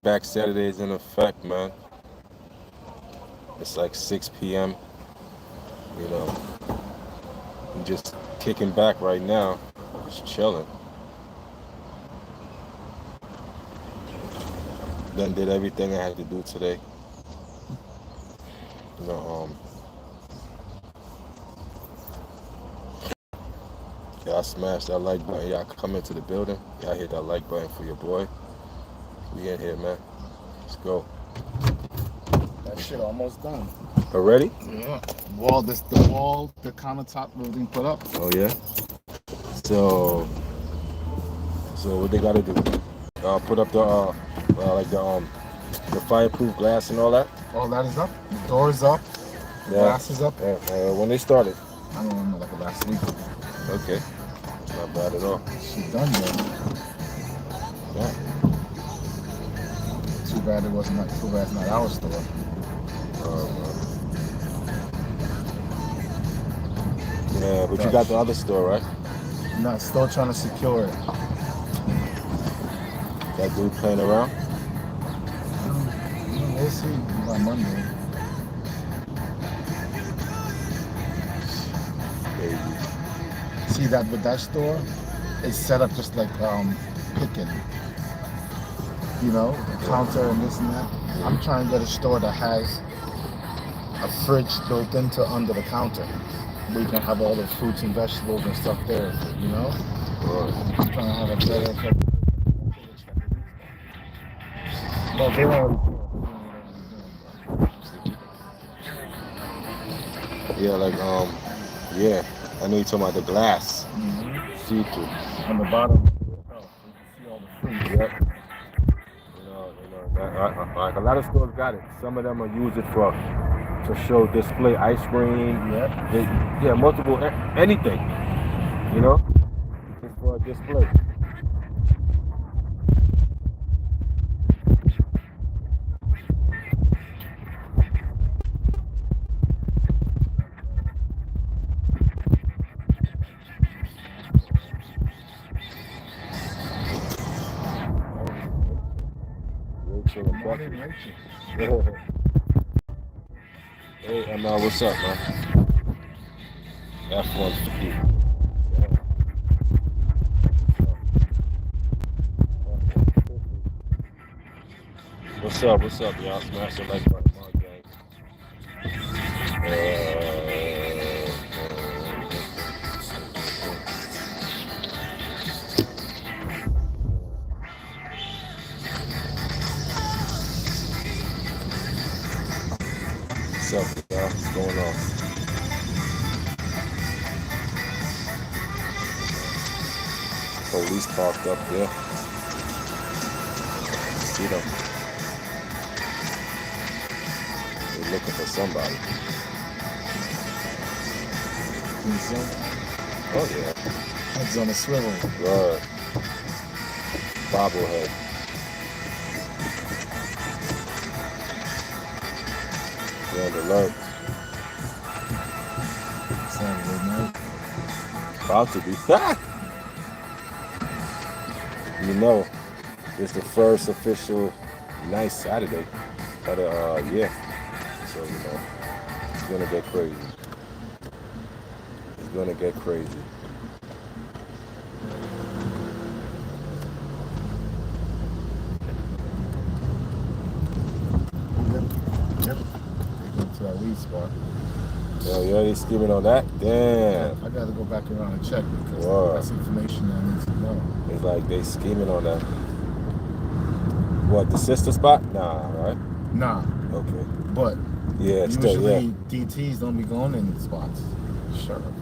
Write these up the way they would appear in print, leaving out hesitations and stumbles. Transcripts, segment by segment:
Kickback Saturday is in effect, man. It's like 6 p.m. You know, I'm just kicking back right now, just chilling. Then did everything I had to do today. You know, y'all smash that like button. Y'all come into the building. Y'all hit that like button for your boy. We in here, man. Let's go. That shit almost done. Already? Yeah. The countertop was being put up. Oh yeah. So, what they gotta do? Put up like the fireproof glass and all that. All that is up. The door is up. The glass is up. When they started. I don't remember, like last week. Okay. Not bad at all. She done yet. Yeah. Too bad it's not our store. Yeah, but you got the other store, right? No, still trying to secure it. That dude playing around? We'll see by Monday. Crazy. See that with that store, it's set up just like picking. You know, the counter and this and that. I'm trying to get a store that has a fridge built into under the counter, where you can have all the fruits and vegetables and stuff there. You know, I'm trying to have a better. Well, they already do. Yeah, like yeah. I know you're talking about the glass. See-through. On the bottom, you can see all the fruit. Yep. Like a lot of stores got it. Some of them will use it to show display ice cream. Yeah. Multiple anything. You know, just for a display. Hey, ML, what's up, man? F-150. What's up, y'all? Smash the like button, my gang. What's up, y'all? What's going on? Police parked up there. See them. They're looking for somebody. Oh yeah. Heads on a swivel. Right. Bobblehead. Red alert. Saturday night. About to be back. You know, it's the first official nice Saturday of the year. So, you know, it's gonna get crazy. It's gonna get crazy. Yep. They go to that weed spot. Yo, you already skimming on that? Damn. I gotta go back around and check because Wow. that's information I need to know. It's like they scheming on that. What, the sister spot? Nah, right? Nah. Okay. But yeah, usually still, yeah. DTs don't be going in spots. Shut up.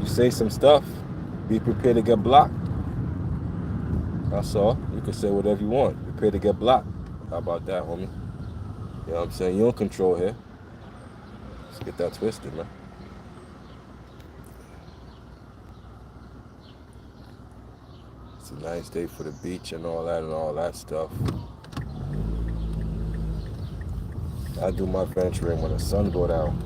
You say some stuff, be prepared to get blocked. That's all. You can say whatever you want. Prepare to get blocked. How about that, homie? You know what I'm saying? You don't control here. Let's get that twisted, man. It's a nice day for the beach and all that stuff. I do my venturing when the sun go down.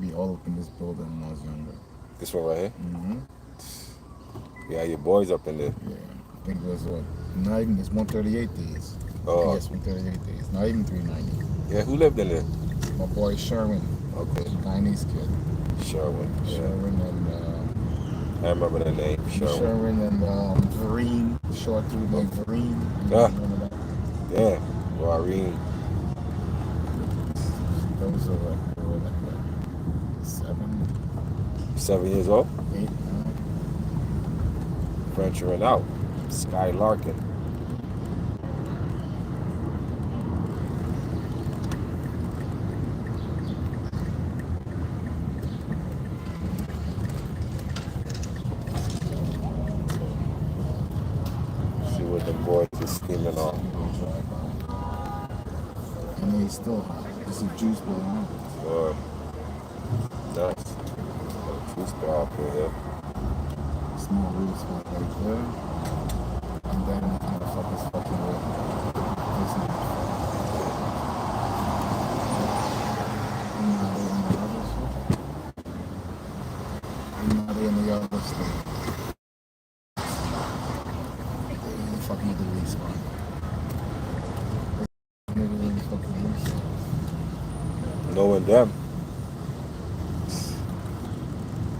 be all up in this building when I was younger. This one right here? Mm-hmm. Yeah, your boys up in there. Yeah, I think it was what? Not even, it's 138 days. Oh. PS 138 days. Not even 390. Yeah, who lived in there? My boy Sherwin, Okay, Guyanese kid. Sherwin. Yeah. Sherwin and I remember that name, Sherwin. Sherwin and Vereen, short dude named Vereen. Yeah. Remember that? Yeah, Warren. Those are like, they were like what, 7 years old. 8, 9. Venturing out. Sky Larkin. See what the boys are scheming on. And he's still hot. This is juice bar. Boy. Nice. Juice bar up here. Small real spot right there. And then motherfuckers fucking with this is I'm not in the other state. They ain't fucking with the weed spot. Nigga ain't fucking weed spot. Knowing them,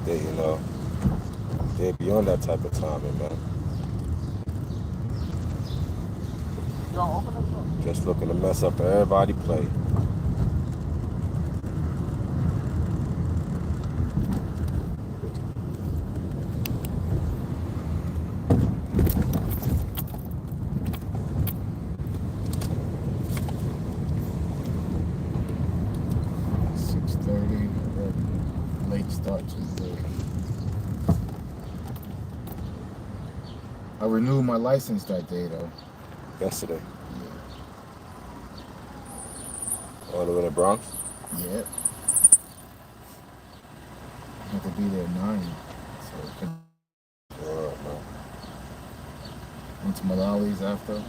they, you know, they're beyond that type of timing, man. Just looking to mess up everybody play. I renewed my license that day though. Yesterday. Yeah. All the way to the Bronx? Yep. I had to be there at 9. So Man. went to Malali's after.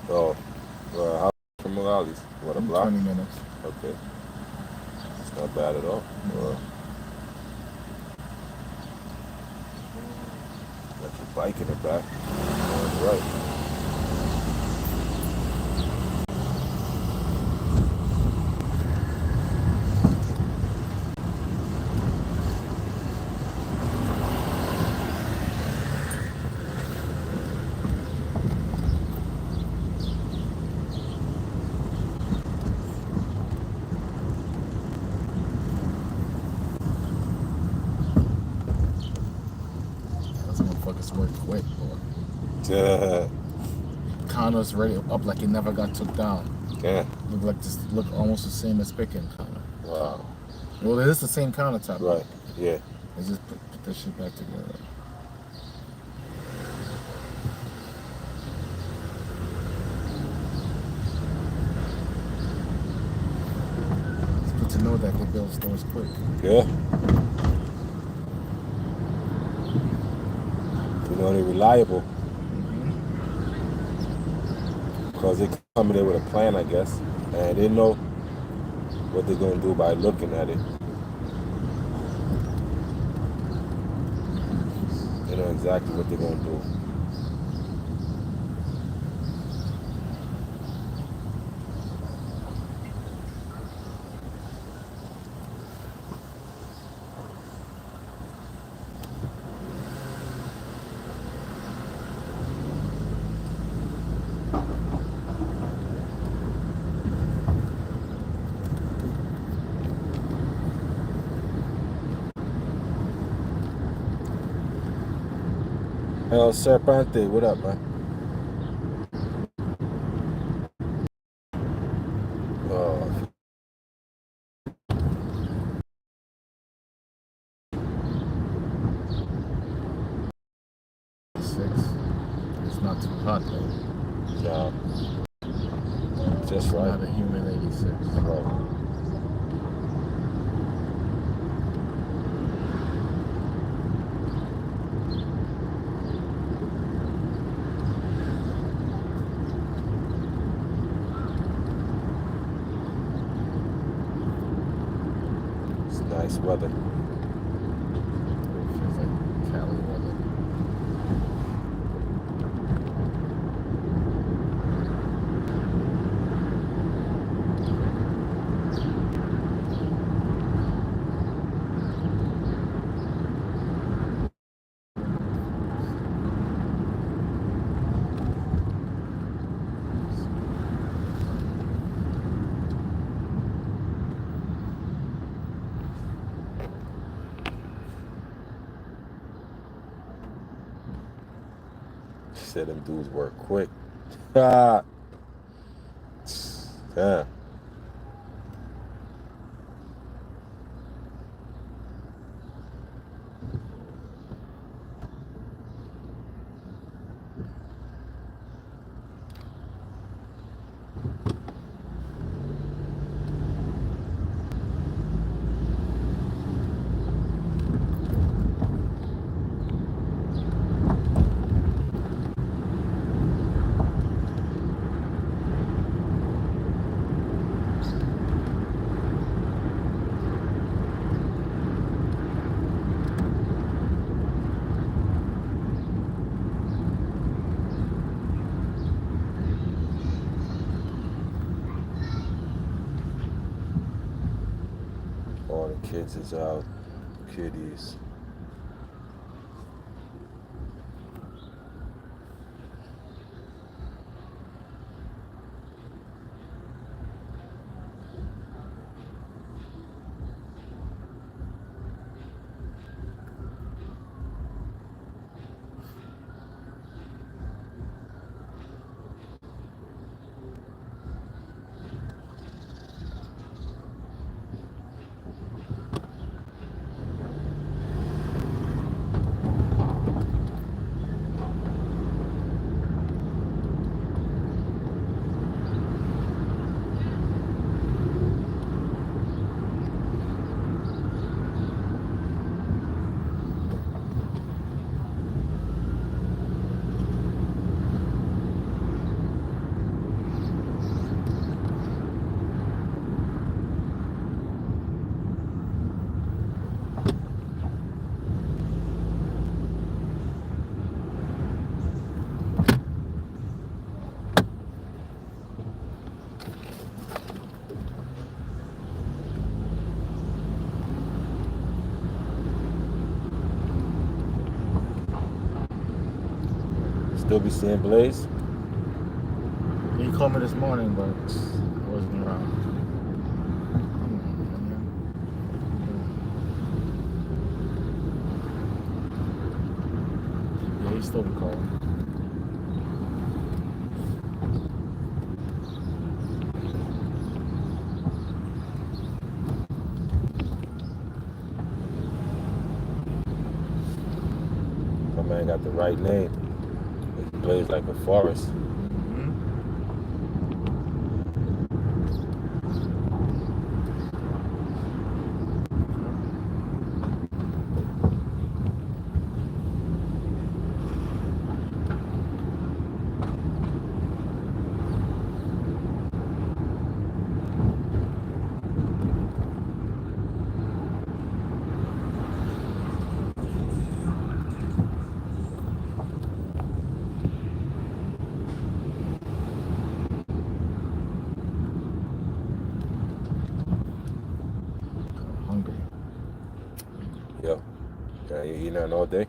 Oh, how from Malali's? What, a block? 20 minutes. Okay. It's not bad at all. Got your bike in the back. All right. Work quick, boy. Yeah. Connor's ready up like it never got took down. Yeah. Look almost the same as picking Connor. Wow. Well, it is the same countertop. Right. Yeah. They just put that shit back together. It's good to know that they build stores quick. Yeah. You know, they're reliable. Because they come in there with a plan, I guess. And they know what they're going to do by looking at it. They know exactly what they're going to do. El Serpente, what up, man? Oh. It's not too hot though. Yeah. Just right. Not a humid 86. Right. Nice weather. Feels like Cali weather. Said them dudes work quick. Ah. Damn. All the kids is out. Kiddies. Still be seeing Blaze? He called me this morning, but I wasn't around. Yeah, he still be calling. My man got the right name. He plays like a forest. Hungry. Yep. Yeah, you eating that all day?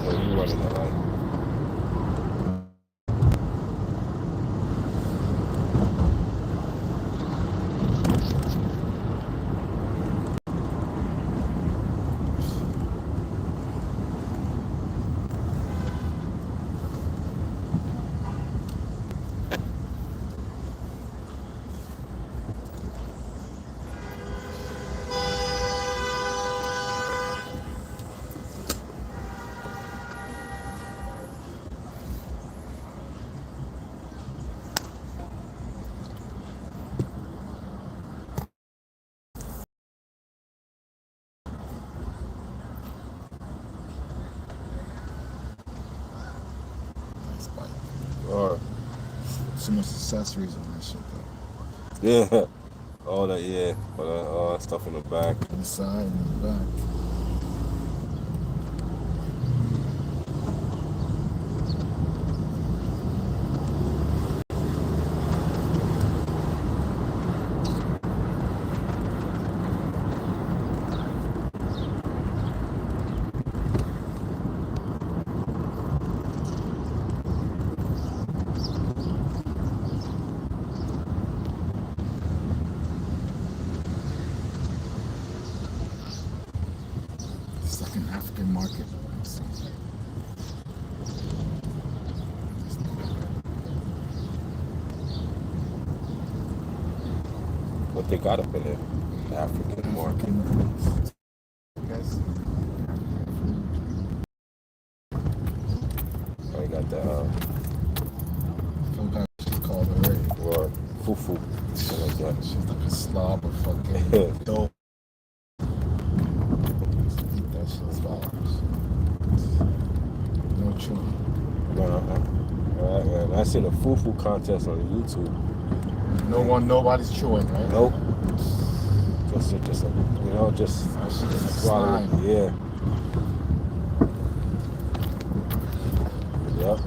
Oh, you running the light. too much accessories on that shit though. Yeah. All that, yeah. All that stuff in the back. Inside and in the back. It's like an African market. Let's see. What they got up in there? African market. Yes. Oh, you got the Some kind of shit called already. or fufu. Something like that. She's like a slob of fucking dope. Eat that shit as flowers. No chewing. Alright, man. I seen a fufu contest on YouTube. Nobody's chewing, right? Nope. Just you know, just That shit is swallow. slime. Yeah. Yep.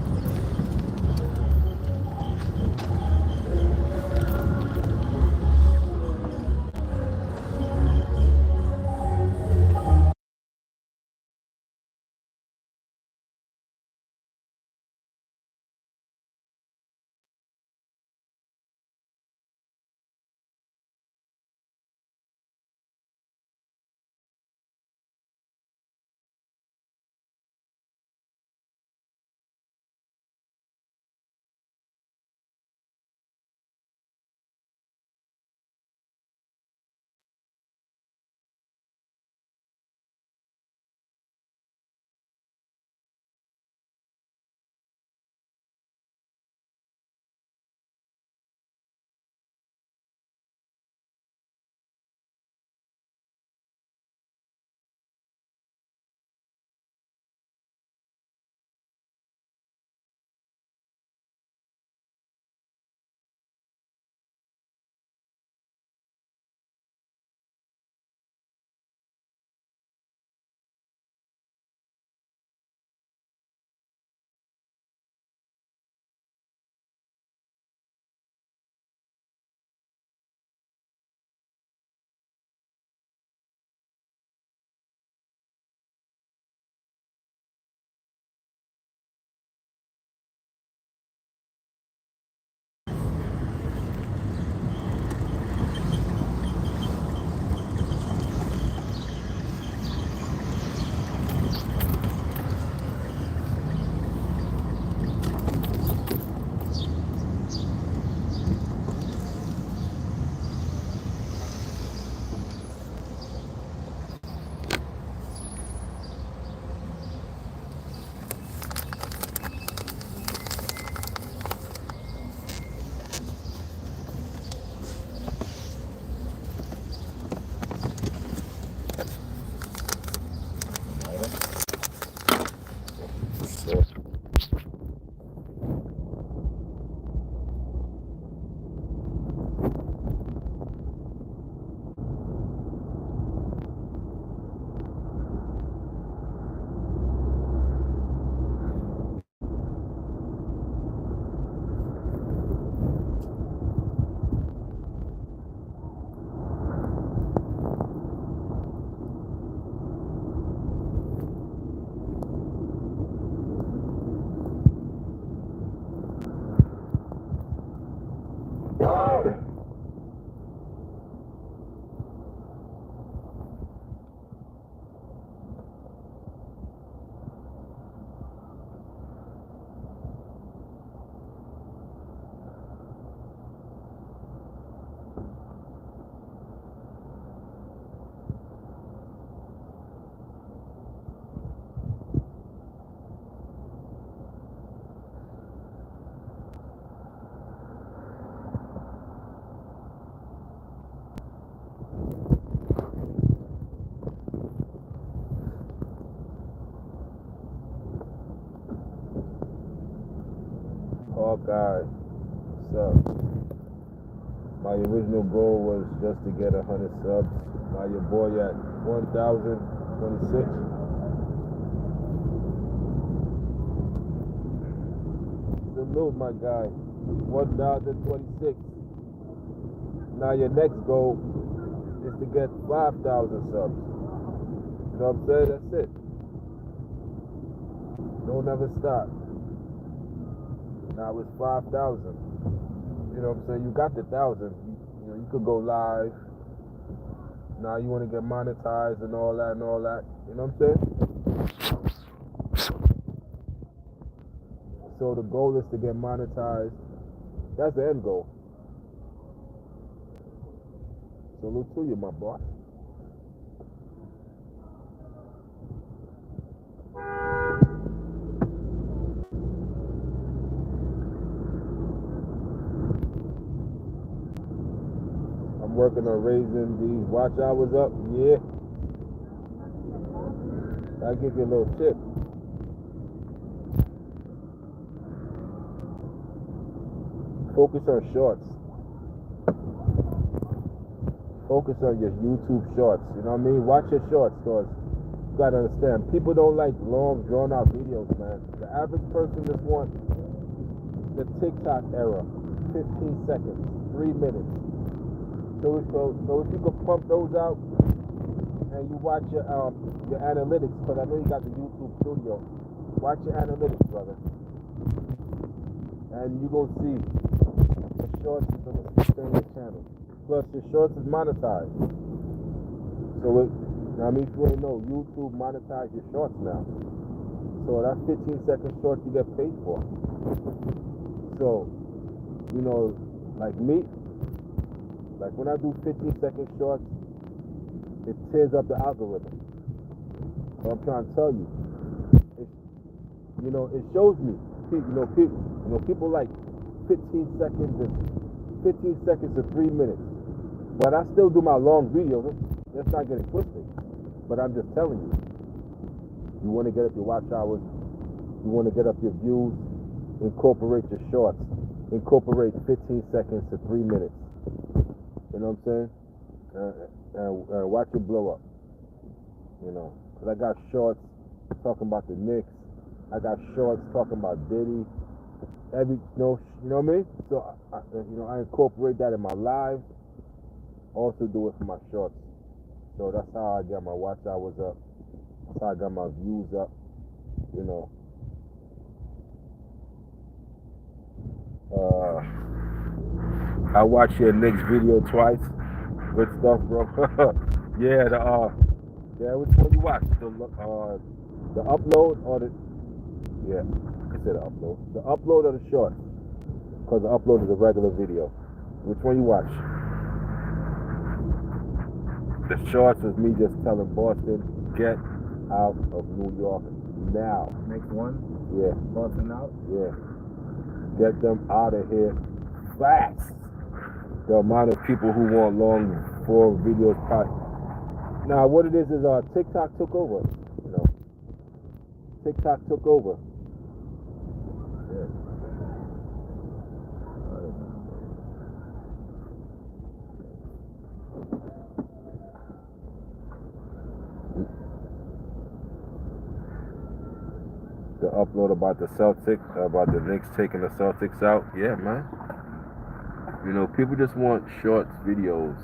So, Hawkeye subs. My original goal was just to get 100 subs. Now your boy at 1,026. Salute, my guy. 1,026. Now your next goal is to get 5,000 subs. You know what I'm saying? That's it. Don't ever stop. Now it's 5,000. You know what I'm saying? You got the 1,000. You know, you could go live. Now you want to get monetized and all that and all that. You know what I'm saying? So the goal is to get monetized. That's the end goal. Salute to you, my boy. I'm working on raising these watch hours up. Yeah. I'll give you a little tip. Focus on shorts. Focus on your YouTube shorts. You know what I mean? Watch your shorts, because you gotta understand, people don't like long, drawn out videos, man. The average person just wants the TikTok era. 15 seconds, 3 minutes. So if you could pump those out and you watch your analytics, because I know you got the YouTube studio. Watch your analytics, brother. And you gonna see the shorts is gonna sustain your channel. Plus your shorts is monetized. So I mean, if you ain't know, YouTube monetize your shorts now. So that 15-second short you get paid for. So, you know, like me, like when I do 15-second shorts, it tears up the algorithm. So I'm trying to tell you, it shows me. People like 15 seconds to 3 minutes. But I still do my long videos. Let's not get it twisted. But I'm just telling you, you want to get up your watch hours, you want to get up your views, incorporate your shorts, incorporate 15 seconds to 3 minutes. You know what I'm saying? And watch it blow up. You know, because I got shorts talking about the Knicks. I got shorts talking about Diddy. You know what I mean? So I incorporate that in my lives. Also do it for my shorts. So that's how I get my watch hours up. That's how I got my views up. You know. I watched your Knicks video twice. Good stuff, bro. Yeah, which one you watch? The upload or the I said the upload. The upload or the short? Because the upload is a regular video. Which one you watch? The shorts is me just telling Boston, get out of New York now. Next one? Yeah. Boston out? Yeah. Get them out of here fast. The amount of people who want long form videos. Now, what it is TikTok took over. You know, TikTok took over. Yeah. The upload about the Knicks taking the Celtics out. Yeah, man. You know, people just want short videos.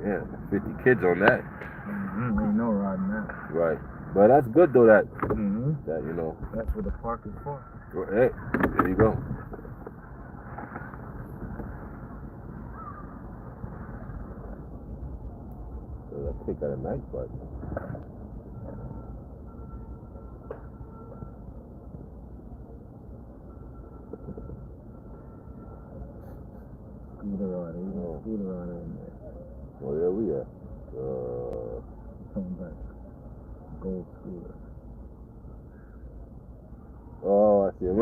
Yeah, 50 kids on that. Ain't no riding that. Right. But that's good though that you know. That's what the park is for. Hey, there you go. So that kick out a nice butt. Scooter rider, in there. Oh, there we are. Coming back. Gold scooter. Oh, I see him.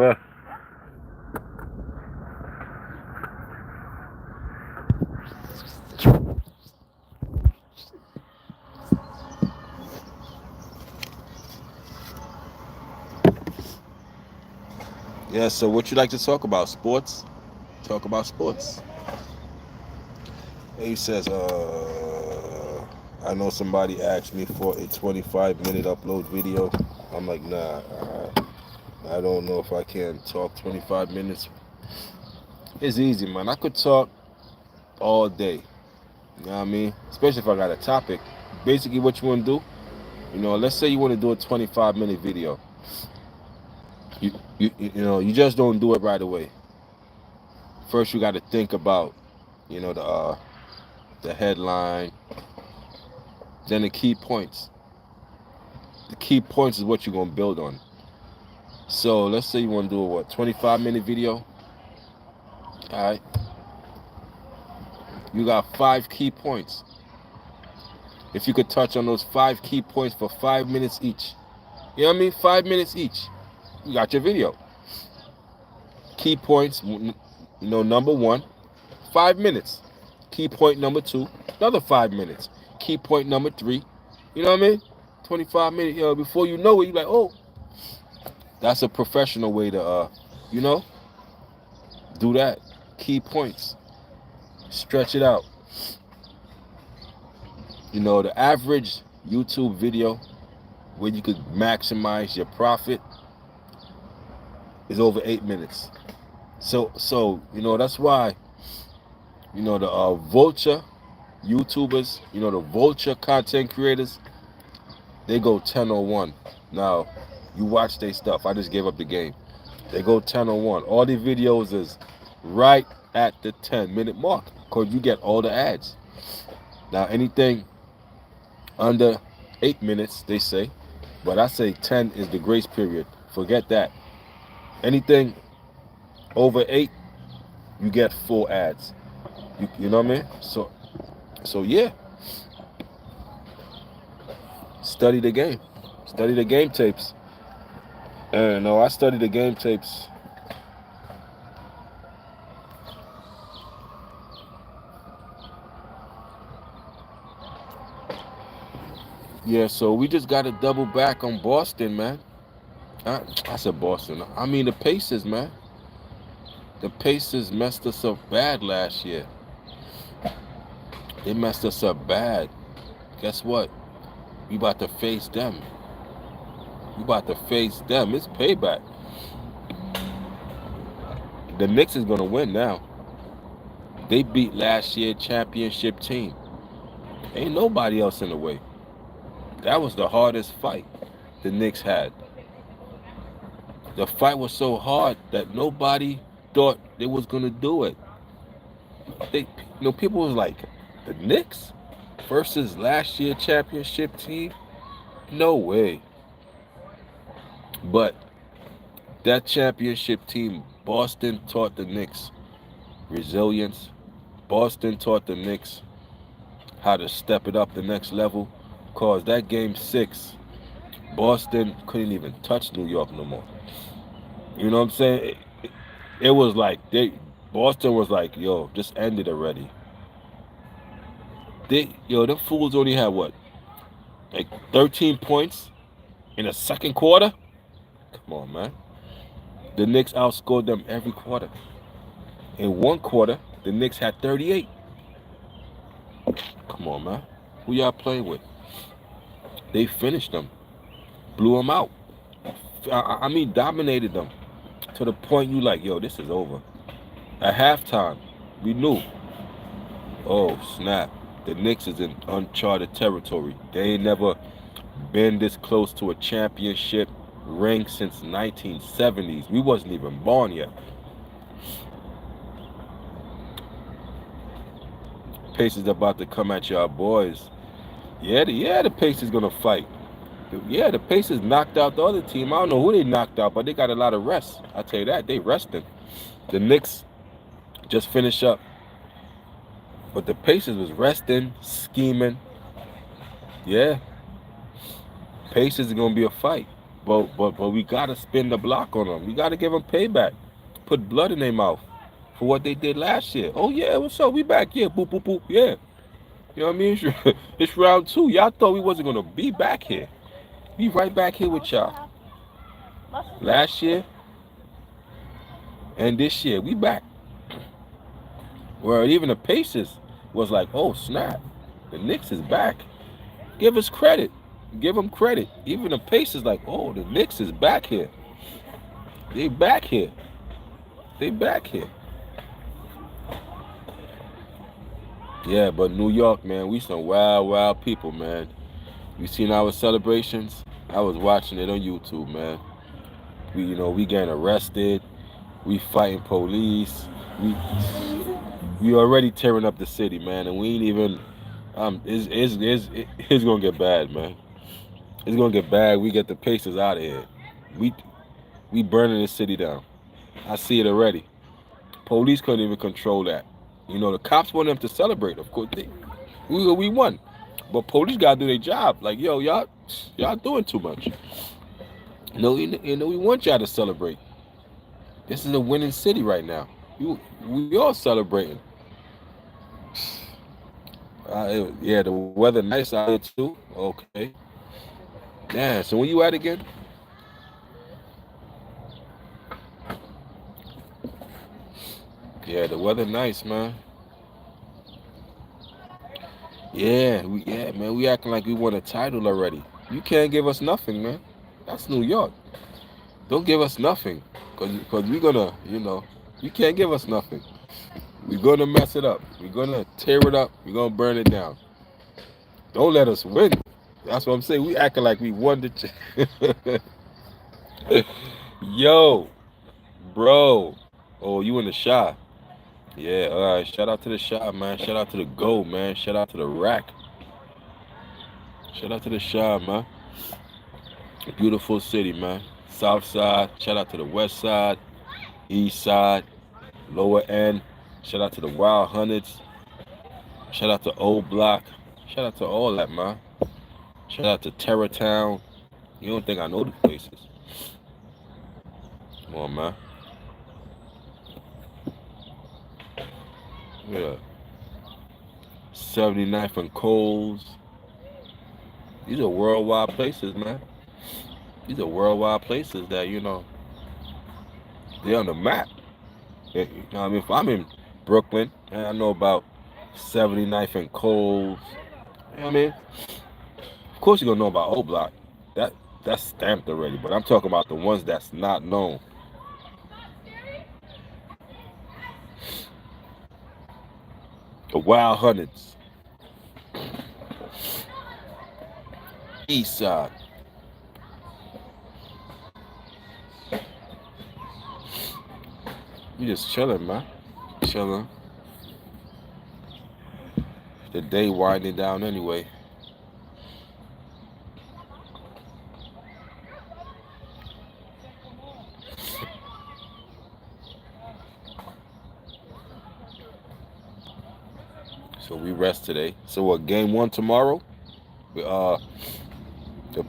Yeah, so what you like to talk about? Sports? talk about sports. He says, I know somebody asked me for a 25-minute upload video. I'm like, nah, I don't know if I can talk 25 minutes. It's easy, man. I could talk all day. You know what I mean? Especially if I got a topic. Basically, what you want to do, let's say you want to do a 25-minute video. You just don't do it right away. First, you got to think about, the headline, then the key points. The key points is what you're going to build on. So let's say you want to do a 25-minute video. All right. You got 5 key points. If you could touch on those 5 key points for 5 minutes each, you know what I mean? 5 minutes each, you got your video. Key points, number 1, 5 minutes. Key point number 2, another 5 minutes. Key point number 3, you know what I mean? 25 minutes, before you know it, you're like, oh, that's a professional way to, do that. Key points. Stretch it out. The average YouTube video where you could maximize your profit is over 8 minutes. So that's why, the vulture YouTubers, the vulture content creators, they go 10:01. Now, you watch their stuff. I just gave up the game. They go 10:01. All the videos is right at the 10-minute mark because you get all the ads. Now, anything under 8 minutes, they say, but I say 10 is the grace period. Forget that. Anything over 8, you get full ads. You know what I mean? So yeah. Study the game. Study the game tapes. And I study the game tapes. Yeah, so we just got to double back on Boston, man. I said Boston. I mean the Pacers, man. The Pacers messed us up bad last year. They messed us up bad. Guess what? We about to face them. It's payback. The Knicks is going to win now. They beat last year's championship team. Ain't nobody else in the way. That was the hardest fight the Knicks had. The fight was so hard that nobody thought they was going to do it. People was like, the Knicks versus last year's championship team? No way. But that championship team, Boston taught the Knicks resilience. Boston taught the Knicks how to step it up the next level. Because that game 6, Boston couldn't even touch New York no more. You know what I'm saying? It was like Boston was like, yo, just end it already. The fools only had what? Like 13 points in the second quarter? Come on, man. The Knicks outscored them every quarter. In one quarter, the Knicks had 38. Come on, man. Who y'all playing with? They finished them. Blew them out. I mean, dominated them. To the point you like, yo, this is over. At halftime, we knew. Oh, snap. The Knicks is in uncharted territory. They ain't never been this close to a championship ring since 1970s. We wasn't even born yet. Pacers about to come at y'all boys. Yeah, the Pacers gonna fight. Yeah, the Pacers knocked out the other team. I don't know who they knocked out, but they got a lot of rest. I tell you that, they rested. The Knicks just finished up. But the Pacers was resting, scheming. Yeah. Pacers is gonna be a fight. But we gotta spin the block on them. We gotta give them payback. Put blood in their mouth for what they did last year. Oh yeah, what's up? We back. Yeah, boop, boop, boop. Yeah. You know what I mean? It's round 2. Y'all thought we wasn't gonna be back here. Be right back here with y'all. Last year and this year, we back. Where even the Pacers was like, oh snap, the Knicks is back. Give us credit. Give them credit. Even the Pacers like, oh, the Knicks is back here. They back here. They back here. Yeah, but New York, man, we some wild, wild people, man. You seen our celebrations? I was watching it on YouTube, man. We getting arrested. We fighting police. We we already tearing up the city, man, and we ain't even. It's gonna get bad, man. It's gonna get bad. We get the Pacers out of here. We we burning the city down. I see it already. Police couldn't even control that. The cops want them to celebrate. Of course, we won, but police gotta do their job. Like, yo, y'all doing too much. We want y'all to celebrate. This is a winning city right now. We all celebrating. Yeah, the weather nice out here too. Okay. Yeah. So when you at again? Yeah, the weather nice, man. Yeah, man. We acting like we won a title already. You can't give us nothing, man. That's New York. Don't give us nothing, cause we're gonna, you can't give us nothing. We're gonna mess it up. We're gonna tear it up. We're gonna burn it down. Don't let us win. That's what I'm saying. We acting like we won the. Yo, bro. Oh, you in the shot? Yeah. All right. Shout out to the shot, man. Shout out to the gold, man. Shout out to the rack. Shout out to the shot, man. Beautiful city, man. South side. Shout out to the west side, east side, lower end. Shout out to the Wild Hunnets. Shout out to Old Block. Shout out to all that, man. Shout out to Terrortown. You don't think I know the places? Come on, man. Yeah. 79th and Coles. These are worldwide places, man. These are worldwide places that, they're on the map. I mean, if I'm in Brooklyn and I know about 79th and Coles, I mean, of course you're gonna know about Old Block. That's stamped already, but I'm talking about the ones that's not known. The Wild Hunnets. East Side. You just chilling, man. Chilling. The day winding down anyway. So we rest today. So what? Game 1 tomorrow. The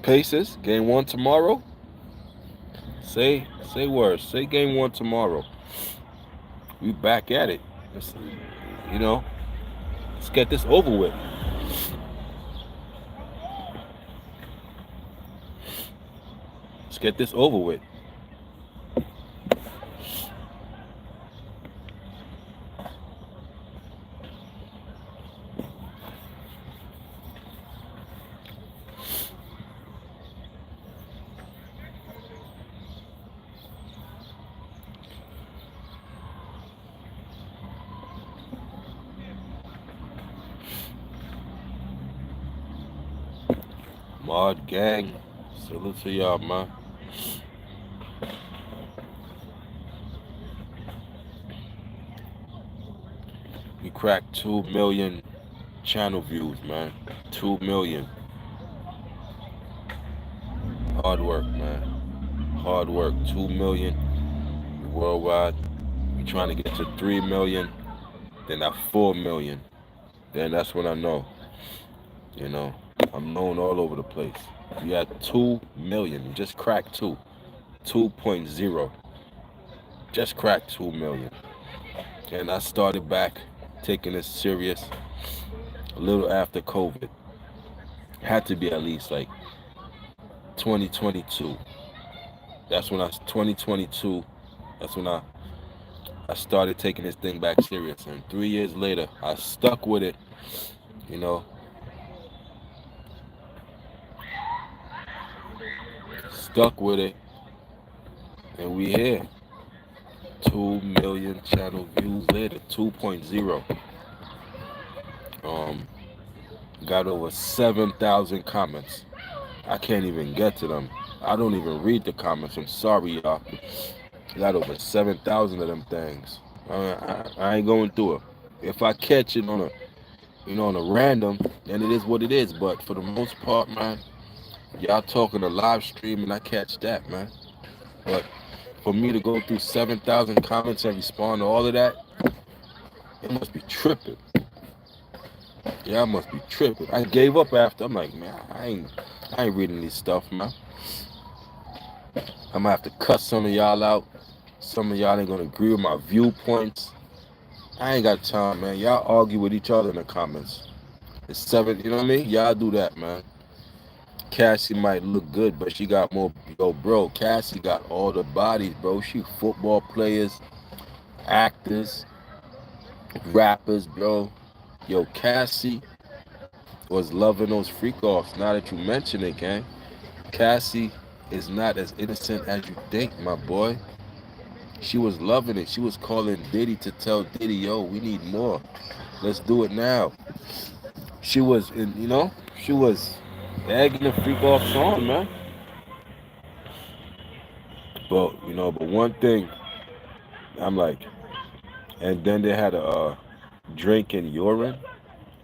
Pacers. Game 1 tomorrow. Say words. Say game 1 tomorrow. We back at it. Let's get this over with. Let's get this over with. Mod gang, salute to y'all, man. We cracked 2 million channel views, man. 2 million. Hard work, man. Hard work. 2 million worldwide. We trying to get to 3 million. Then that 4 million. Then that's when I know. I'm known all over the place. We had 2 million. We just cracked 2. 2.0. Just cracked 2 million. And I started back taking it serious a little after COVID. Had to be at least like 2022. That's when 2022. That's when I I started taking this thing back serious. And 3 years later, I stuck with it. You know, stuck with it, and we here. 2 million channel views later, 2.0. Um, got over 7,000 comments. I can't even get to them. I don't even read the comments. I'm sorry, y'all. Got over 7,000 of them things. I ain't going through it. If I catch it on a random, then it is what it is. But for the most part, man, y'all talking a live stream and I catch that, man. But for me to go through 7,000 comments and respond to all of that, it must be tripping. Yeah, I must be tripping. I gave up after. I'm like, man, I ain't reading this stuff, man. I'm gonna have to cut some of y'all out. Some of y'all ain't gonna agree with my viewpoints. I ain't got time, man. Y'all argue with each other in the comments. It's 7, you know what I mean? Y'all do that, man. Cassie might look good, but she got more. Yo, bro, Cassie got all the bodies, bro. She football players, actors, rappers, bro. Yo, Cassie was loving those freak offs. Now that you mention it, gang, Cassie is not as innocent as you think, my boy. She was loving it. She was calling Diddy to tell Diddy, yo, we need more. Let's do it now. She was she was egging the freak offs on, man. But one thing, I'm like, and then they had a drinking urine.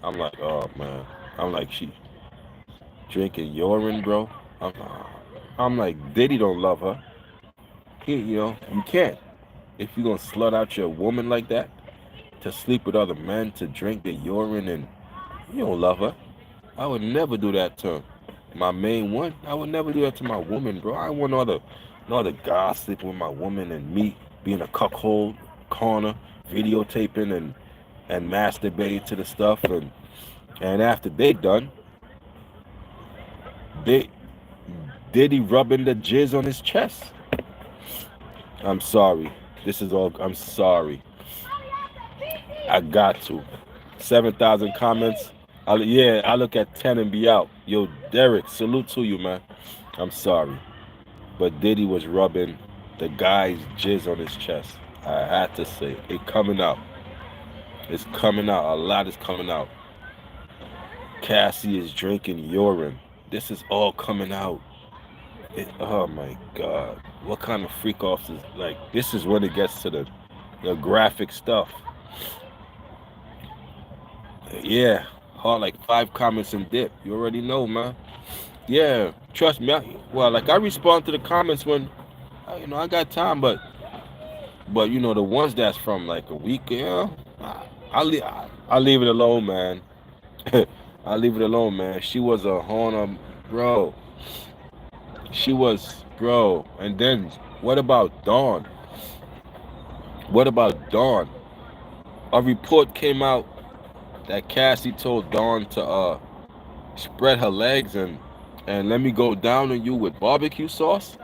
I'm like, oh man. I'm like, she drinking urine, bro. I'm like, Diddy don't love her. You can't. If you're gonna slut out your woman like that, to sleep with other men, to drink the urine, and you don't love her. I would never do that to my main one. I would never do that to my woman, bro. I want no other guy sleeping with my woman and me being a cuckold corner, videotaping and masturbating to the stuff, and after they done, Diddy rubbing the jizz on his chest. I'm sorry. I'm sorry. I got to. 7,000 comments. I look at 10 and be out. Yo, Derek, salute to you, man. I'm sorry. But Diddy was rubbing the guy's jizz on his chest. I had to say it coming out. It's coming out. A lot is coming out. Cassie is drinking urine. This is all coming out. Oh my God. What kind of freak offs is like this is when it gets to the graphic stuff. Yeah. Hard like 5 comments and dip. You already know, man. Yeah. Trust me. I respond to the comments when I got time, but the ones that's from like a week, I'll leave it alone, man. I'll leave it alone, man. She was a horner, bro. She was, bro. And then, what about Dawn? A report came out that Cassie told Dawn to spread her legs and let me go down on you with barbecue sauce.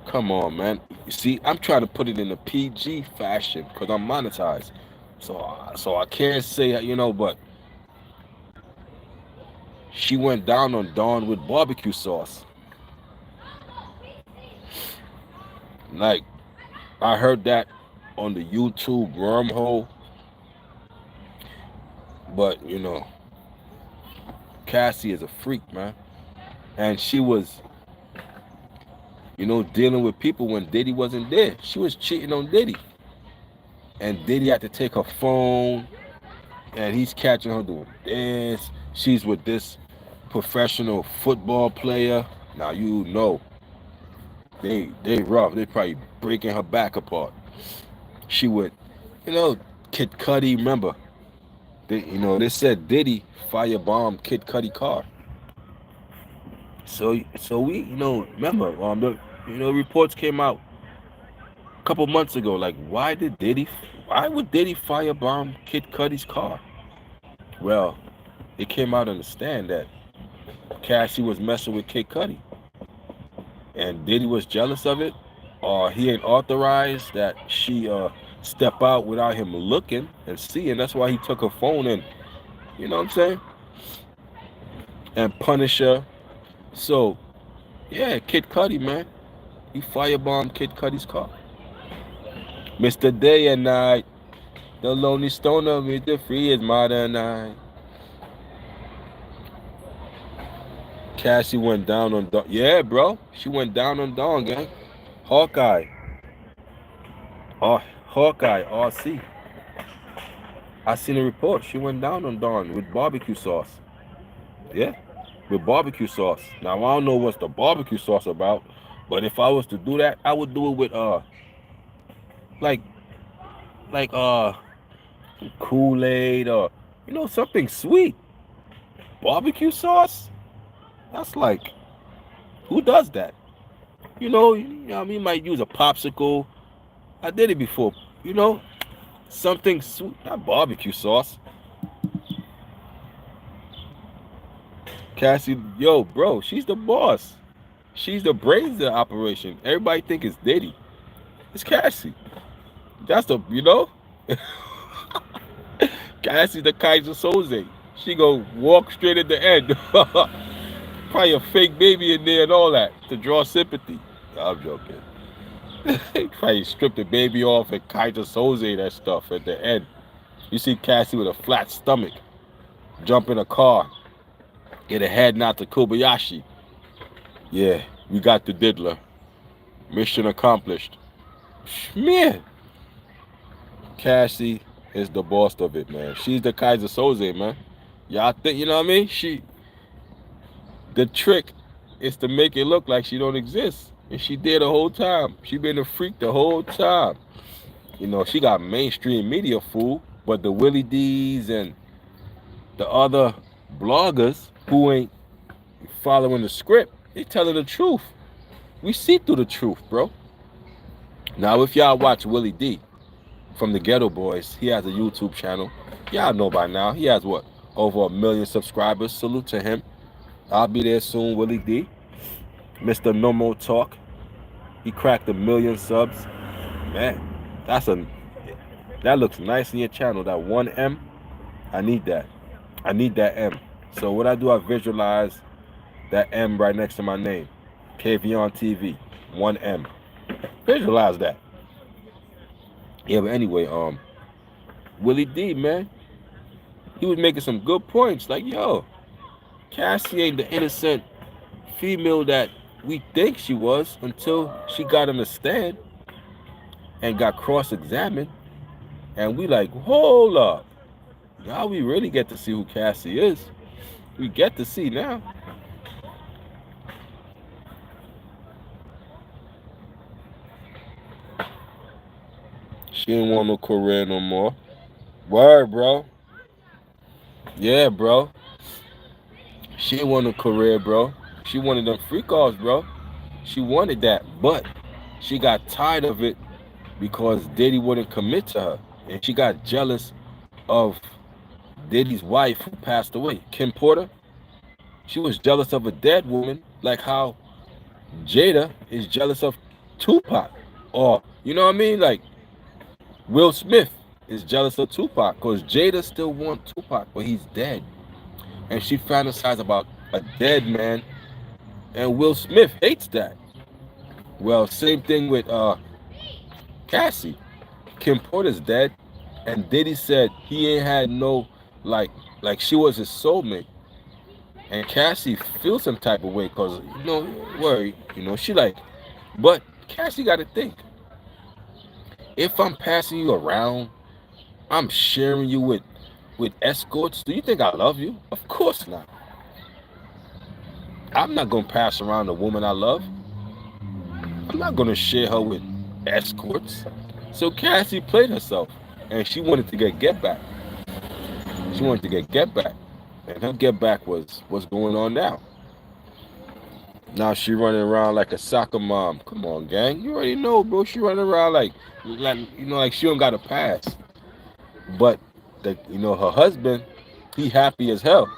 Come on, man. You see, I'm trying to put it in a PG fashion because I'm monetized. So I can't say, but she went down on Dawn with barbecue sauce. Like, I heard that on the YouTube wormhole. But, Cassie is a freak, man. And she was, dealing with people when Diddy wasn't there. She was cheating on Diddy. And Diddy had to take her phone. And he's catching her doing this. She's with this professional football player. Now, they rough. They probably breaking her back apart. She would, Kid Cudi, remember? They said Diddy firebombed Kid Cudi car. So we, remember, reports came out a couple months ago. Like, why would Diddy firebomb Kid Cudi's car? Well, it came out on the stand that Cassie was messing with Kid Cudi. And Diddy was jealous of it, or he ain't authorized that she step out without him looking and seeing. That's why he took her phone and, you know what I'm saying, and punish her. So, yeah, Kid Cudi, man, he firebombed Kid Cudi's car. Mr. Day and Night, the lonely stoner with the free is modern night. Cassie went down on Dawn. Yeah, bro, she went down on Dawn, gang. Hawkeye. Oh, Hawkeye, RC. I seen a report. She went down on Dawn with barbecue sauce. Yeah, with barbecue sauce. Now I don't know what's the barbecue sauce about, but if I was to do that, I would do it with like like Kool-Aid or something sweet. Barbecue sauce? That's like, who does that? I mean, might use a popsicle. I did it before. Something sweet, not barbecue sauce. Cassie, yo, bro, she's the boss. She's the brains of the operation. Everybody think it's Diddy. It's Cassie. That's Cassie the Kaiser Soze. She go walk straight at the end. Probably a fake baby in there and all that to draw sympathy. I'm joking. Probably strip the baby off and Kaiser Soze that stuff at the end. You see Cassie with a flat stomach, jump in a car, get a head nod to Kobayashi. Yeah, we got the diddler. Mission accomplished. Man, Cassie is the boss of it, man. She's the Kaiser Soze, man. Y'all think, you know what I mean? The trick is to make it look like she don't exist. And she did the whole time. She been a freak the whole time. She got mainstream media fool, but the Willie D's and the other bloggers who ain't following the script, they telling the truth. We see through the truth, bro. Now, if y'all watch Willie D from the Ghetto Boys, he has a YouTube channel. Y'all know by now. He has what? Over 1 million subscribers. Salute to him. I'll be there soon, Willie D. Mr. No More Talk. He cracked 1 million subs. Man, that looks nice in your channel. That 1M. I need that. I need that M. So what I do, I visualize that M right next to my name. KVon TV. 1M. Visualize that. Yeah, but anyway, Willie D, man, he was making some good points. Like, yo, Cassie ain't the innocent female that we think she was until she got on the stand and got cross-examined. And we like, hold up. Now we really get to see who Cassie is. We get to see now. She ain't want no career no more. Word, bro. Yeah, bro. She didn't want a career, bro. She wanted them freak offs, bro. She wanted that, but she got tired of it because Diddy wouldn't commit to her. And she got jealous of Diddy's wife who passed away, Kim Porter. She was jealous of a dead woman, like how Jada is jealous of Tupac. Or, you know what I mean? Like, Will Smith is jealous of Tupac because Jada still wants Tupac, but he's dead. And she fantasized about a dead man, and Will Smith hates that. Well, same thing with Cassie. Kim Porter's dead, and Diddy said he ain't had no, like she was his soulmate. And Cassie feels some type of way because, worry, she like, but Cassie got to think. If I'm passing you around, I'm sharing you with escorts, do you think I love you? Of course not. I'm not going to pass around the woman I love. I'm not going to share her with escorts. So Cassie played herself, and she wanted to get back. She wanted to get back. And her get back was what's going on now. Now she running around like a soccer mom. Come on, gang. You already know, bro. She running around like she don't got a pass. But her husband, he happy as hell.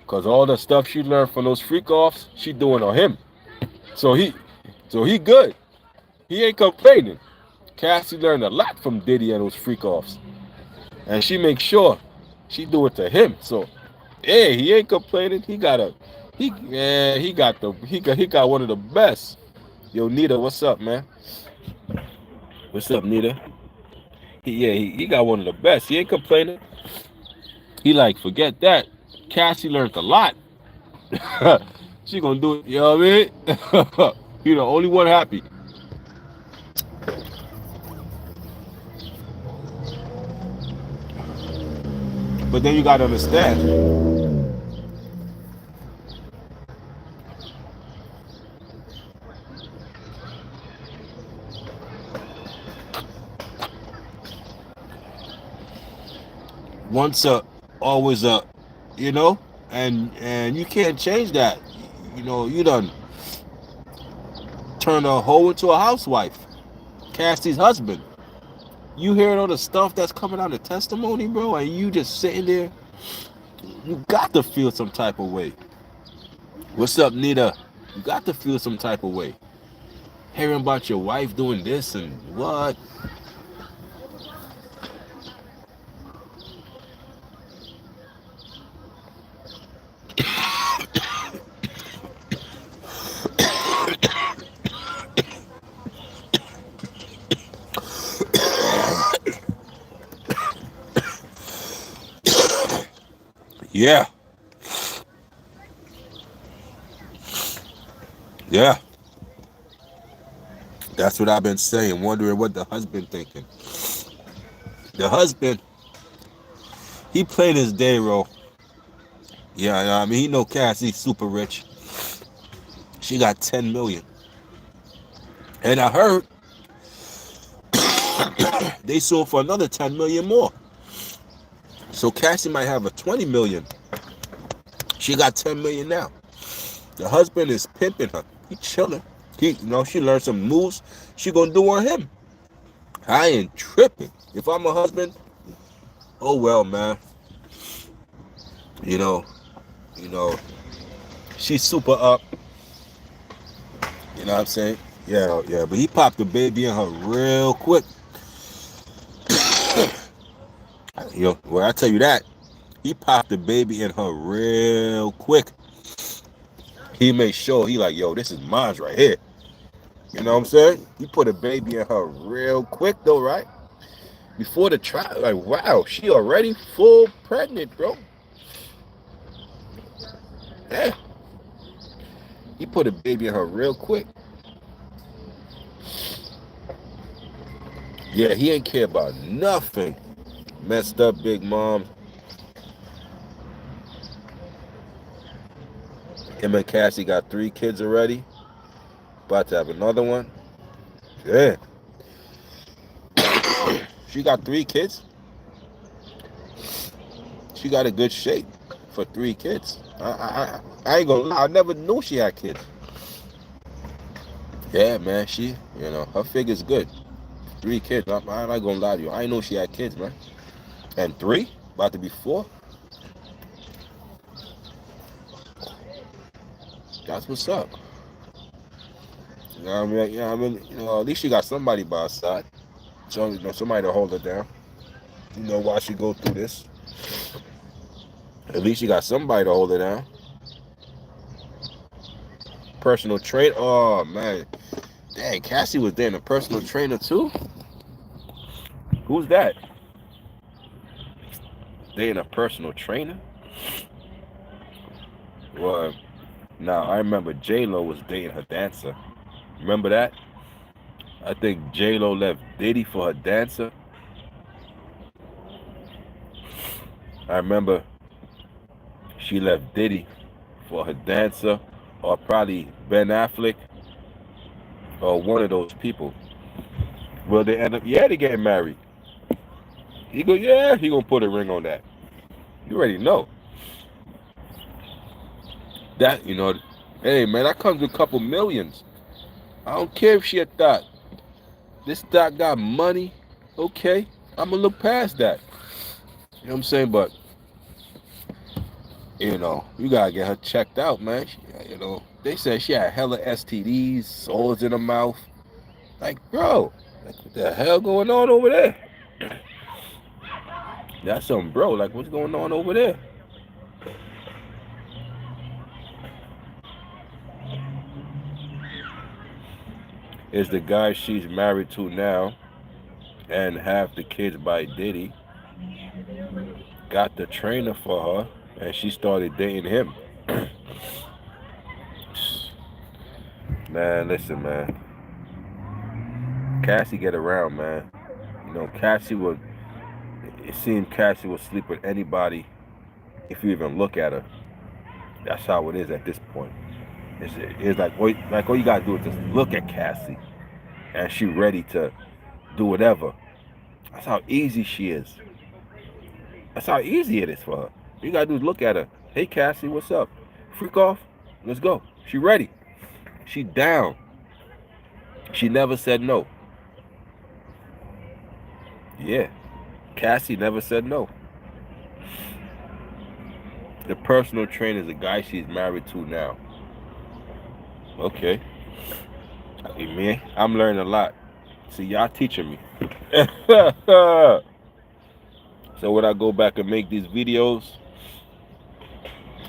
Cause all the stuff she learned from those freak offs, she doing on him. So he good. He ain't complaining. Cassie learned a lot from Diddy and those freak offs, and she makes sure she do it to him. So, yeah, he ain't complaining. He got one of the best. Yo, Nita, what's up, man? What's up, Nita? He got one of the best. He ain't complaining. He like, forget that. Cassie learned a lot. She gonna do it. You know what I mean? He the only one happy. But then you gotta understand. Once always you know, and you can't change that. You know, you done turn a hoe into a housewife. Cassie's husband. You hearing all the stuff that's coming out of testimony, bro, and you just sitting there. You got to feel some type of way. What's up, Nita? You got to feel some type of way. Hearing about your wife doing this and what? Yeah. Yeah. That's what I've been saying, wondering what the husband thinking. The husband, he played his day role. Yeah, I mean, he know Cassie's super rich. She got 10 million. And I heard they sold for another 10 million more. So Cassie might have a 20 million. She got 10 million now. The husband is pimping her. He chilling. She learned some moves. She gonna do on him. I ain't tripping. If I'm a husband, oh well, man. You know, she's super up. You know what I'm saying? Yeah. But he popped the baby in her real quick. Well, I tell you that. He popped the baby in her real quick. He made sure he like, yo, this is mine right here. You know what I'm saying? He put a baby in her real quick though, right? Before the trial, like, wow, she already full pregnant, bro. Yeah. He put a baby in her real quick. Yeah, he ain't care about nothing. Messed up big mom. Him and Cassie got 3 kids already. About to have another one. Yeah. She got 3 kids. She got a good shape for 3 kids. I ain't gonna lie. I never knew she had kids. Yeah, man. She, her figure's good. 3 kids. I'm not gonna lie to you. I ain't know she had kids, man. And 3? About to be 4? That's what's up. You know what I mean? At least she got somebody by her side. So, somebody to hold her down. While she go through this. At least you got somebody to hold her down. Personal trainer. Oh, man. Dang, Cassie was dating a personal trainer, too? Who's that? Dating a personal trainer? Well, now, I remember J-Lo was dating her dancer. Remember that? I think J-Lo left Diddy for her dancer. I remember she left Diddy for her dancer, or probably Ben Affleck, or one of those people. Well, they end up, they getting married. He gonna put a ring on that. You already know. That, hey, man, that comes with a couple millions. I don't care if she a thought. This thought got money. Okay, I'm gonna look past that. You know what I'm saying? But, you gotta get her checked out, man. They said she had hella STDs, sores in her mouth. Like, bro, Like, what the hell going on over there? That's some bro. Like, what's going on over there? Is the guy she's married to now and have the kids by Diddy got the trainer for her and she started dating him. Man, listen, man. Cassie get around, man. You know, Cassie would. It seemed Cassie would sleep with anybody if you even look at her. That's how it is at this point. It's like all you gotta do is just look at Cassie, and she ready to do whatever. That's how easy she is. That's how easy it is for her. All you gotta do is look at her. Hey Cassie, what's up? Freak off? Let's go. She ready. She down. She never said no. Yeah. Cassie never said no. The personal trainer is the guy she's married to now. Okay. I mean, man, I'm learning a lot. See, y'all teaching me. So when I go back and make these videos,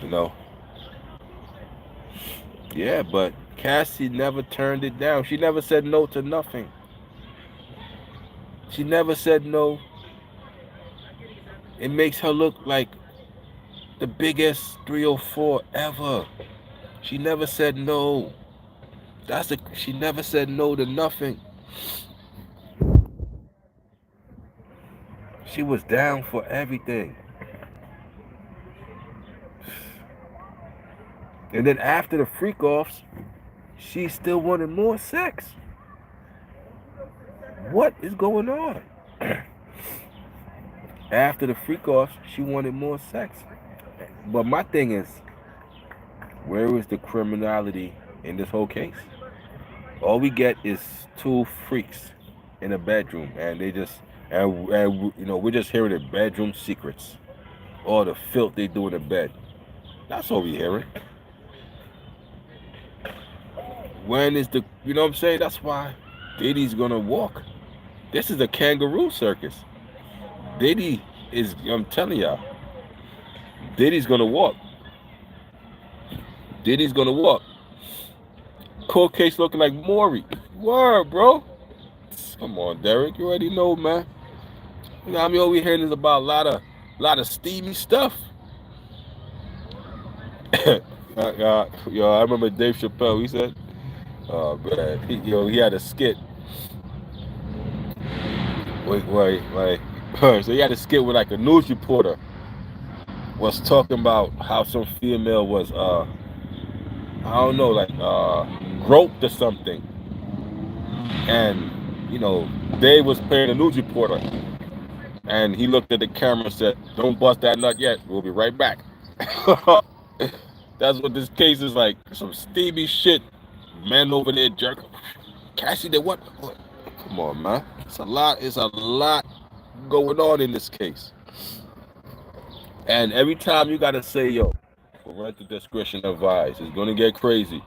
you know, yeah, but Cassie never turned it down. She never said no to nothing. She never said no. It makes her look like the biggest 304 ever. She never said no. She never said no to nothing. She was down for everything. And then after the freak offs, she still wanted more sex. What is going on? After the freak offs, she wanted more sex. But my thing is, where is the criminality in this whole case? All we get is two freaks in a bedroom, and they just and you know, we're just hearing the bedroom secrets, all the filth they do in the bed. That's all we hearing. When is the, you know what I'm saying? That's why Diddy's gonna walk. This is a kangaroo circus. Diddy is, I'm telling y'all, Diddy's gonna walk. Diddy's gonna walk. Court case looking like Maury. Word, bro. Come on, Derek. You already know, man. You know, I mean, all we hearing is about a lot of steamy stuff. Yo, I remember Dave Chappelle. He said, man, he had a skit. Wait. So he had a skit with like a news reporter was talking about how some female was, I don't know, like groped or something, and you know, Dave was playing a news reporter, and he looked at the camera and said, "Don't bust that nut yet. We'll be right back." That's what this case is like. Some steamy shit. Man over there jerking. Cassie did what? Come on, man. It's a lot going on in this case. And every time you gotta say, yo, parental discretion advised. It's gonna get crazy.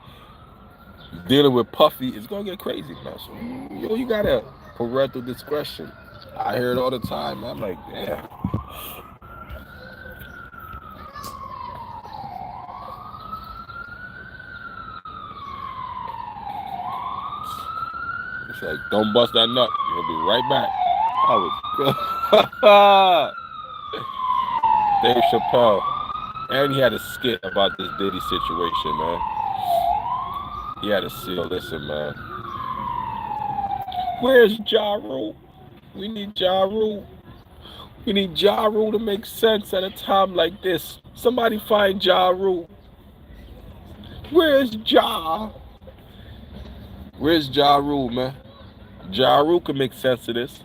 Dealing with Puffy, it's gonna get crazy, man. So, yo, you gotta parental discretion. I hear it all the time, man. I'm like, yeah. It's like, don't bust that nut. You'll be right back. I was Dave Chappelle. And he had a skit about this Diddy situation, man. He had a seal. Listen, man. Where's Ja Rule? We need Ja Rule. We need Ja Rule to make sense at a time like this. Somebody find Ja Rule. Where's Ja? Where's Ja Rule, man? Ja Rule can make sense of this.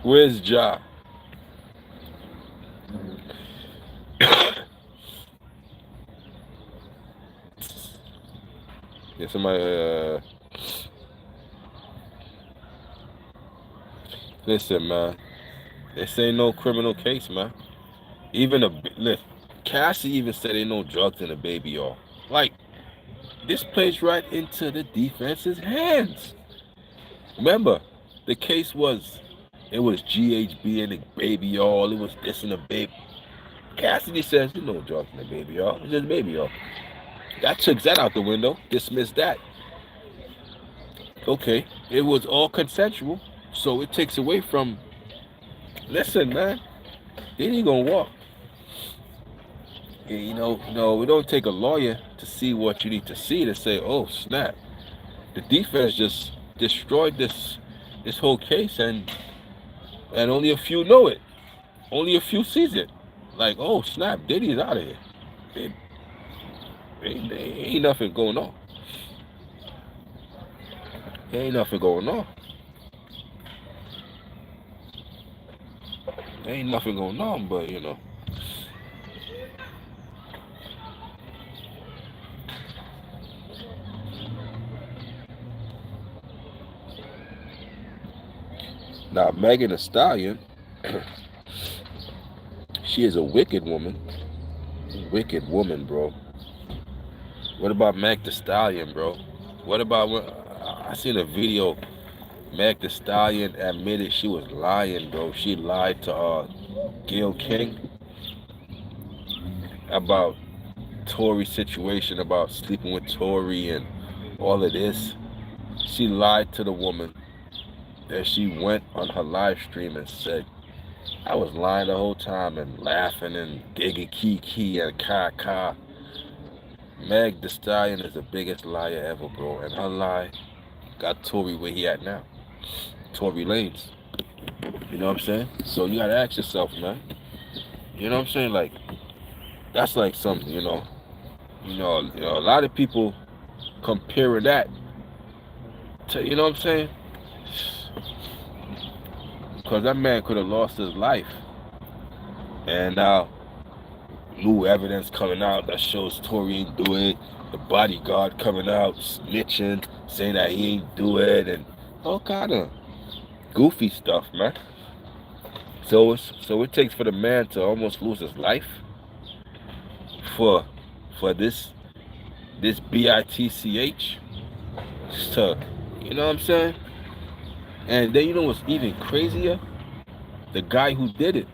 Where's Ja? Yeah, somebody. Listen, man. This ain't no criminal case, man. Even Cassie even said ain't no drugs in the baby, y'all. Like, this plays right into the defense's hands. Remember, the case was, it was GHB and the baby oil. It was this and the baby. Cassidy says, you know, drugs in the baby oil. It's just baby oil. That took that out the window. Dismissed that. Okay, it was all consensual, so it takes away from. Listen, man, they ain't gonna walk. You know, no, we don't take a lawyer to see what you need to see to say, oh snap, the defense just destroyed this whole case, and only a few know it. Only a few sees it. Like, oh snap, Diddy's out of here. Ain't nothing going on. Ain't nothing going on. Ain't nothing going on, but you know. Now, Megan Thee Stallion, she is a wicked woman. Wicked woman, bro. What about Meg Thee Stallion, bro? What about when I seen a video? Meg Thee Stallion admitted she was lying, bro. She lied to Gayle King about Tory's situation, about sleeping with Tory and all of this. She lied to the woman. That she went on her live stream and said, I was lying the whole time and laughing and gigging kiki and ka. Meg Thee Stallion is the biggest liar ever, bro. And her lie got Tory where he at now. Tory Lanez. You know what I'm saying? So you gotta ask yourself, man. You know what I'm saying? Like, that's like something, you know, a lot of people comparing that to, you know what I'm saying? Because that man could have lost his life. And now, new evidence coming out that shows Tory ain't do it. The bodyguard coming out, snitching, saying that he ain't do it, and all kind of goofy stuff, man. So it takes for the man to almost lose his life for this BITCH to, you know what I'm saying? And then you know what's even crazier? The guy who did it,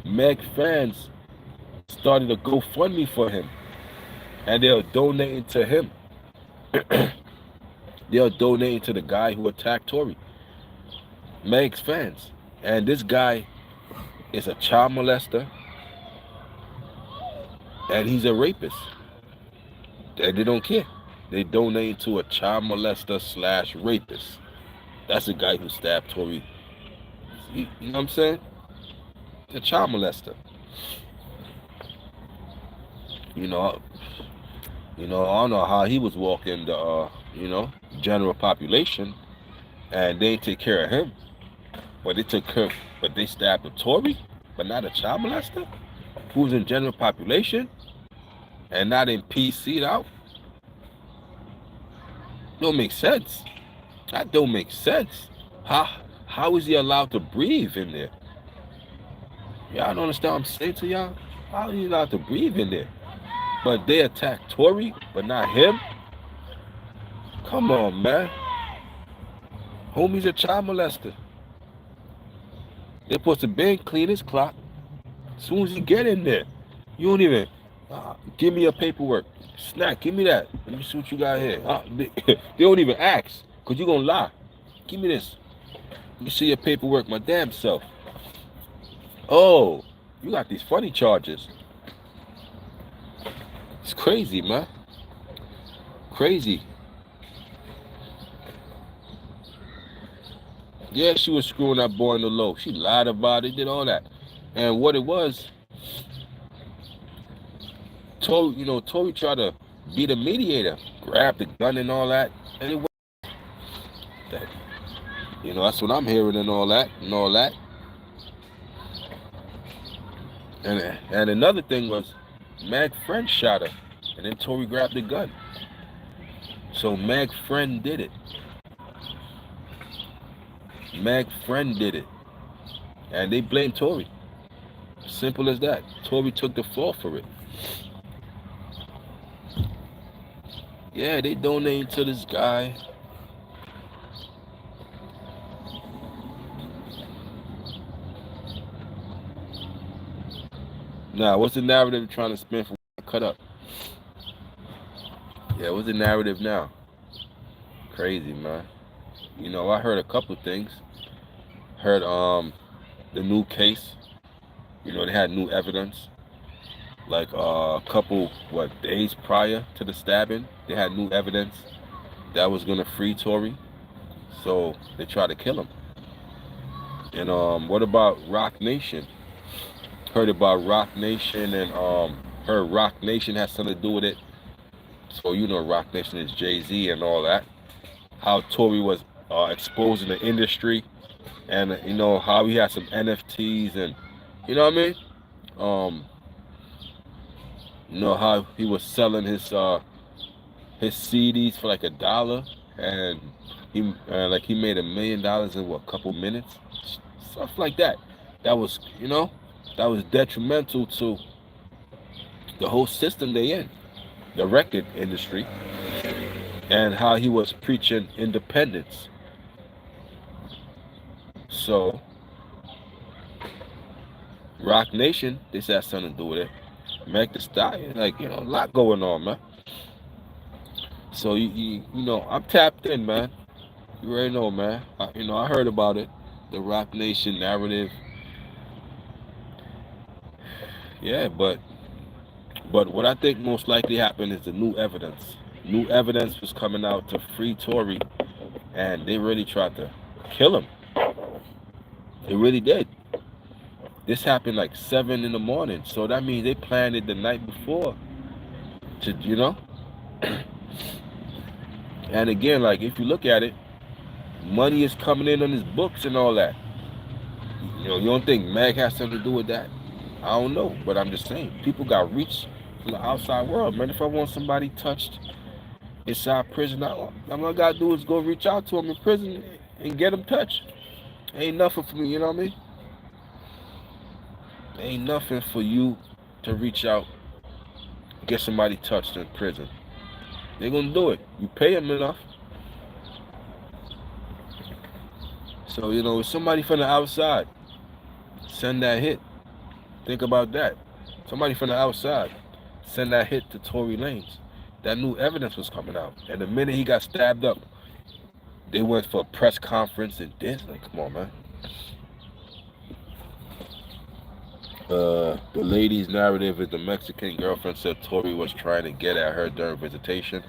Meg fans started a GoFundMe for him. And they're donating to him. They're donating to the guy who attacked Tory. Meg's fans. And this guy is a child molester. And he's a rapist. And they don't care. They donate to a child molester / rapist. That's the guy who stabbed Tory. You know what I'm saying? A child molester. You know, I don't know how he was walking the, general population, and they didn't take care of him. But they stabbed a Tory, but not a child molester who's in general population and not in PC'd out. Don't make sense. That don't make sense. How is he allowed to breathe in there? Y'all don't understand what I'm saying to y'all? How is he allowed to breathe in there? But they attacked Tory, but not him? Come on, man. Homie's a child molester. They're supposed to been clean his clock. As soon as you get in there, you don't even give me your paperwork. Snack, give me that. Let me see what you got here. They don't even ask, because you're going to lie. Give me this. Let me see your paperwork, my damn self. Oh, you got these funny charges. It's crazy, man. Crazy. Yeah, she was screwing that boy in the low. She lied about it, did all that. And what it was, Tory tried to be the mediator, grab the gun and all that. And it was that. That's what I'm hearing and all that. And another thing was, Meg's friend shot her, and then Tory grabbed the gun. So Meg's friend did it. Meg's friend did it. And they blamed Tory. Simple as that. Tory took the fall for it. Yeah, they donating to this guy. Nah, what's the narrative you're trying to spin for cut up? Yeah, what's the narrative now? Crazy, man. I heard a couple things. Heard the new case. They had new evidence. Like a couple days prior to the stabbing, they had new evidence that was gonna free Tory. So they tried to kill him. And what about Rock Nation? Heard about Rock Nation and heard Rock Nation has something to do with it. So Rock Nation is Jay-Z and all that. How Tory was exposing the industry, and how he had some NFTs, and you know what I mean. Um, how he was selling his CDs for like $1, and he made $1 million in what, couple minutes, stuff like that. That was that was detrimental to the whole system they in, the record industry, and how he was preaching independence. So Rock Nation, this has something to do with it. Meg Thee Stallion, a lot going on, man. So I'm tapped in, man. You already know, man. I heard about it, the Rock Nation narrative. Yeah, but what I think most likely happened is the new evidence. New evidence was coming out to free Tory, and they really tried to kill him. They really did. This happened like 7 in the morning, so that means they planned it the night before. And again, if you look at it, money is coming in on his books and all that. You don't think Meg has something to do with that? I don't know, but I'm just saying, people got reached from the outside world, man. If I want somebody touched inside prison, all I gotta do is go reach out to him in prison and get him touched. Ain't nothing for me, you know what I mean? Ain't nothing for you to reach out, get somebody touched in prison. They're gonna do it. You pay them enough. So if somebody from the outside send that hit, think about that. Somebody from the outside send that hit to Tory Lanez. That new evidence was coming out, and the minute he got stabbed up, they went for a press conference and this. Come on, man. The lady's narrative is the Mexican girlfriend said Tory was trying to get at her during visitation.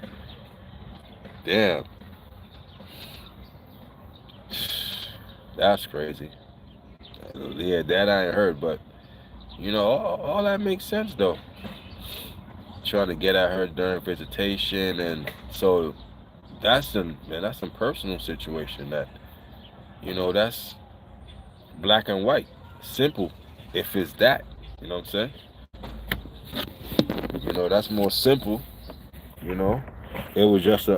Damn. That's crazy. Yeah, that I ain't heard, but all that makes sense though. Trying to get at her during visitation, and so that's some personal situation that that's black and white, simple. If it's that, you know what I'm saying? That's more simple. It was just the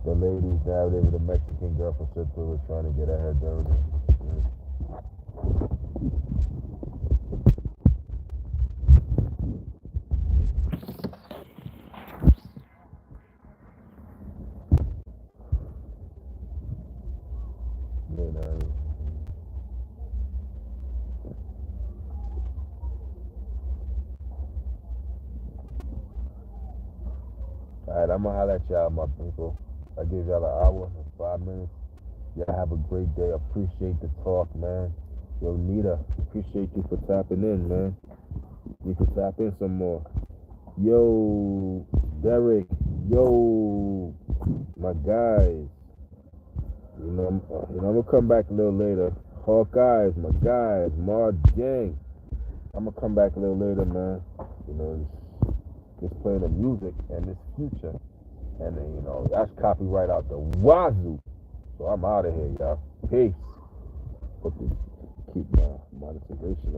lady's narrative of the Mexican girlfriend said they were trying to get at her during Alright, I'm gonna holler at y'all, my people. I give y'all an hour and 5 minutes. Y'all have a great day. Appreciate the talk, man. Yo, Nita, appreciate you for tapping in, man. You can tap in some more. Yo, Derek. Yo, my guys. I'm gonna come back a little later. Hawkeyes, my guys. Mar Gang. I'm gonna come back a little later, man. Just playing the music and this future. And then, that's copyright out the wazoo. So I'm out of here, y'all. Peace. Hope you keep my monetization.